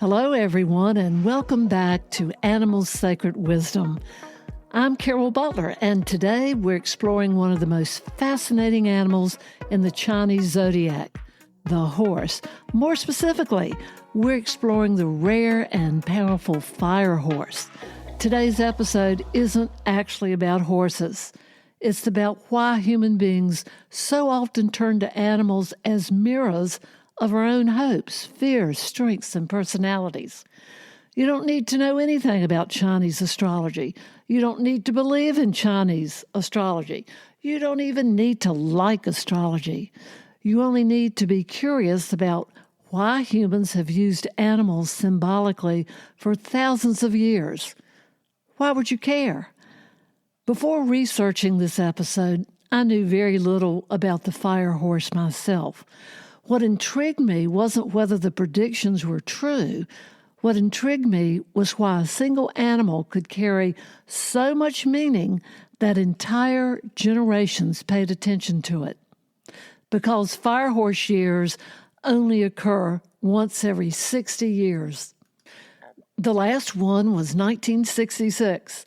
Hello, everyone, and welcome back to Animals' Sacred Wisdom. I'm Carol Butler, and today we're exploring one of the most fascinating animals in the Chinese zodiac, the horse. More specifically, we're exploring the rare and powerful fire horse. Today's episode isn't actually about horses. It's about why human beings so often turn to animals as mirrors of our own hopes, fears, strengths, and personalities. You don't need to know anything about Chinese astrology. You don't need to believe in Chinese astrology. You don't even need to like astrology. You only need to be curious about why humans have used animals symbolically for thousands of years. Why would you care? Before researching this episode, I knew very little about the fire horse myself. What intrigued me wasn't whether the predictions were true. What intrigued me was why a single animal could carry so much meaning that entire generations paid attention to it. Because fire horse years only occur once every 60 years. The last one was 1966.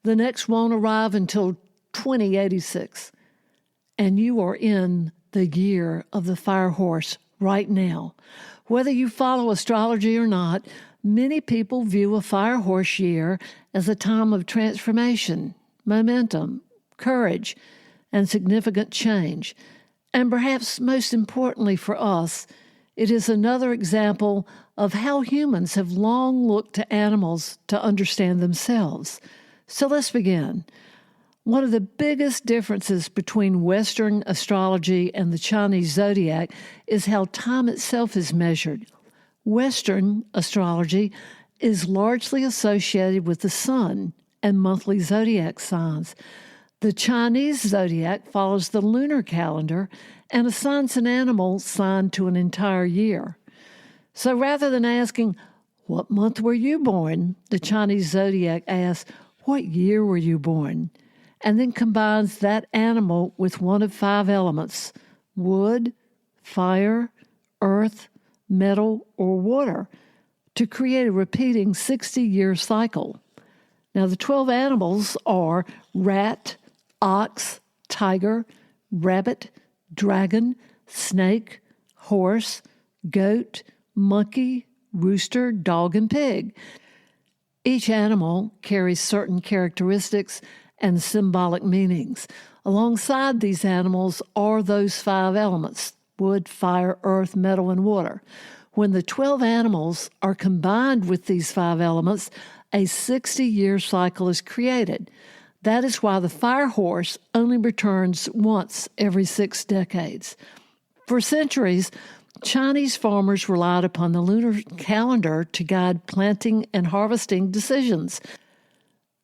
The next won't arrive until 2086. And you are in the year of the fire horse right now. Whether you follow astrology or not, many people view a fire horse year as a time of transformation, momentum, courage, and significant change. And perhaps most importantly for us, it is another example of how humans have long looked to animals to understand themselves. So let's begin. One of the biggest differences between Western astrology and the Chinese zodiac is how time itself is measured. Western astrology is largely associated with the sun and monthly zodiac signs. The Chinese zodiac follows the lunar calendar and assigns an animal sign to an entire year. So rather than asking, "What month were you born?" the Chinese zodiac asks, "What year were you born?" and then combines that animal with one of 5 elements: wood, fire, earth, metal, or water, to create a repeating 60-year cycle. Now, the 12 animals are rat, ox, tiger, rabbit, dragon, snake, horse, goat, monkey, rooster, dog, and pig. Each animal carries certain characteristics and symbolic meanings. Alongside these animals are those 5 elements: wood, fire, earth, metal, and water. When the 12 animals are combined with these 5 elements, a 60-year cycle is created. That is why the fire horse only returns once every 6 decades. For centuries, Chinese farmers relied upon the lunar calendar to guide planting and harvesting decisions.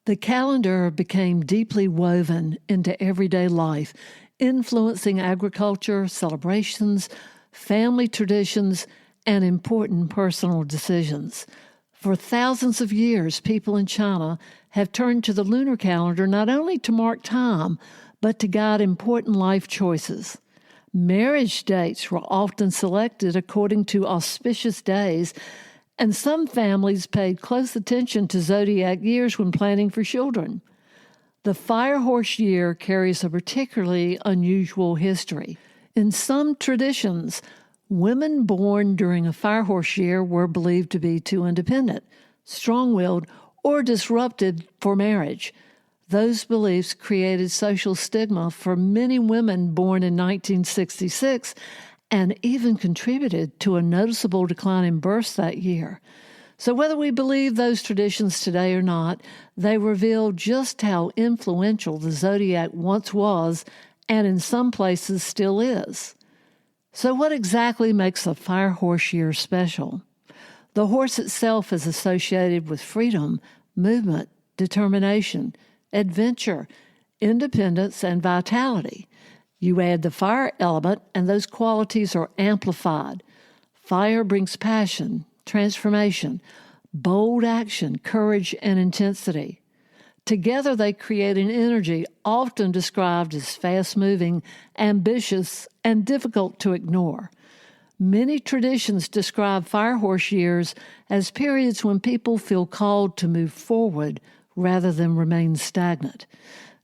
The calendar became deeply woven into everyday life, influencing agriculture, celebrations, family traditions, and important personal decisions. For thousands of years, people in China have turned to the lunar calendar not only to mark time, but to guide important life choices. Marriage dates were often selected according to auspicious days, and some families paid close attention to zodiac years when planning for children. The fire horse year carries a particularly unusual history. In some traditions, women born during a fire horse year were believed to be too independent, strong-willed, or disrupted for marriage. Those beliefs created social stigma for many women born in 1966 and even contributed to a noticeable decline in births that year. So whether we believe those traditions today or not, they reveal just how influential the zodiac once was and in some places still is. So what exactly makes a fire horse year special? The horse itself is associated with freedom, movement, determination, adventure, independence, and vitality. You add the fire element, and those qualities are amplified. Fire brings passion, transformation, bold action, courage, and intensity. Together, they create an energy often described as fast-moving, ambitious, and difficult to ignore. Many traditions describe firehorse years as periods when people feel called to move forward rather than remain stagnant.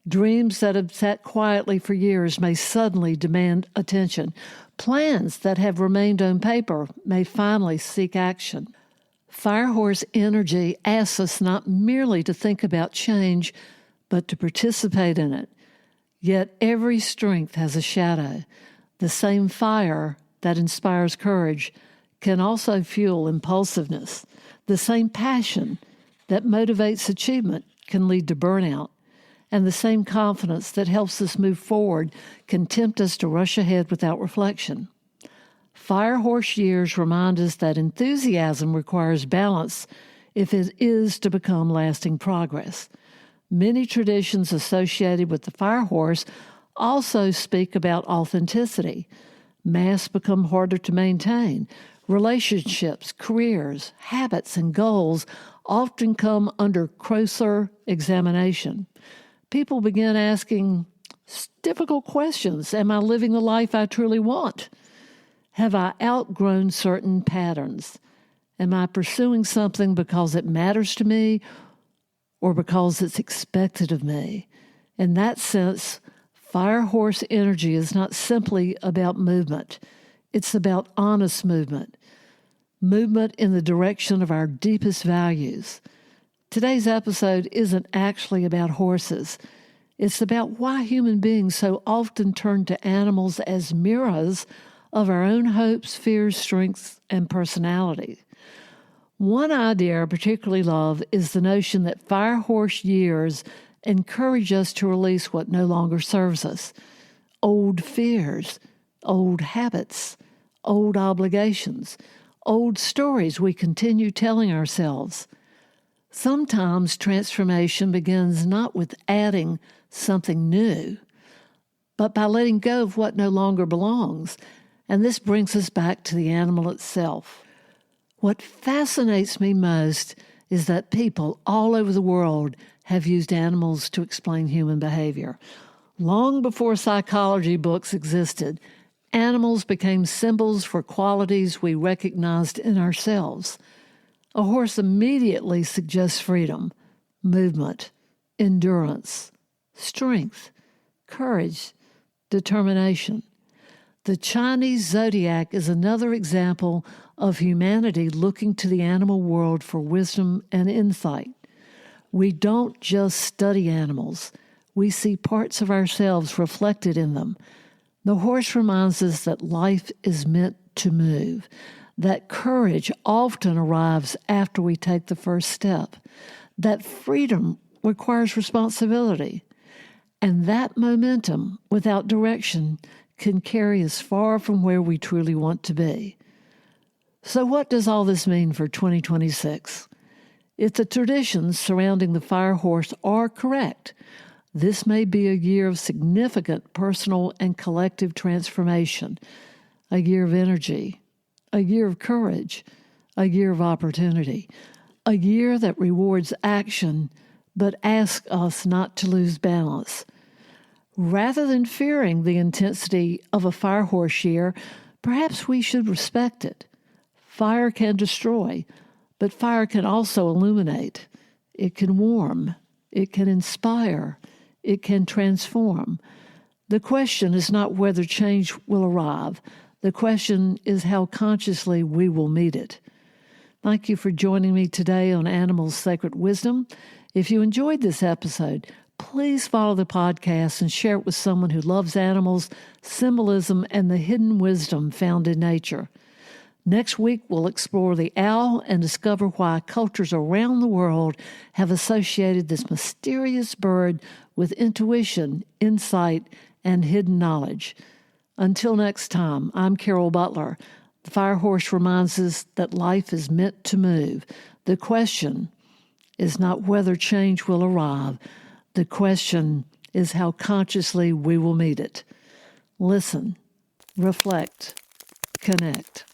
Dreams that have sat quietly for years may suddenly demand attention. Plans that have remained on paper may finally seek action. Firehorse energy asks us not merely to think about change, but to participate in it. Yet every strength has a shadow. The same fire that inspires courage can also fuel impulsiveness. The same passion that motivates achievement can lead to burnout. And the same confidence that helps us move forward can tempt us to rush ahead without reflection. Firehorse years remind us that enthusiasm requires balance if it is to become lasting progress. Many traditions associated with the firehorse also speak about authenticity. Masks become harder to maintain. Relationships, careers, habits, and goals often come under closer examination. People begin asking difficult questions. Am I living the life I truly want? Have I outgrown certain patterns? Am I pursuing something because it matters to me or because it's expected of me? In that sense, firehorse energy is not simply about movement. It's about honest movement in the direction of our deepest values. Today's episode isn't actually about horses. It's about why human beings so often turn to animals as mirrors of our own hopes, fears, strengths, and personality. One idea I particularly love is the notion that firehorse years encourage us to release what no longer serves us. Old fears, old habits, old obligations, old stories we continue telling ourselves. Sometimes transformation begins not with adding something new, but by letting go of what no longer belongs. And this brings us back to the animal itself. What fascinates me most is that people all over the world have used animals to explain human behavior. Long before psychology books existed, animals became symbols for qualities we recognized in ourselves. A horse immediately suggests freedom, movement, endurance, strength, courage, determination. The Chinese Zodiac is another example of humanity looking to the animal world for wisdom and insight. We don't just study animals. We see parts of ourselves reflected in them. The horse reminds us that life is meant to move, that courage often arrives after we take the first step, that freedom requires responsibility, and that momentum without direction can carry us far from where we truly want to be. So what does all this mean for 2026? If the traditions surrounding the firehorse are correct, this may be a year of significant personal and collective transformation, a year of energy, a year of courage, a year of opportunity, a year that rewards action but asks us not to lose balance. Rather than fearing the intensity of a firehorse year, perhaps we should respect it. Fire can destroy, but fire can also illuminate. It can warm. It can inspire. It can transform. The question is not whether change will arrive. The question is how consciously we will meet it. Thank you for joining me today on Animals' Sacred Wisdom. If you enjoyed this episode, please follow the podcast and share it with someone who loves animals, symbolism, and the hidden wisdom found in nature. Next week, we'll explore the owl and discover why cultures around the world have associated this mysterious bird with intuition, insight, and hidden knowledge. Until next time, I'm Carol Butler. The firehorse reminds us that life is meant to move. The question is not whether change will arrive. The question is how consciously we will meet it. Listen, reflect, connect.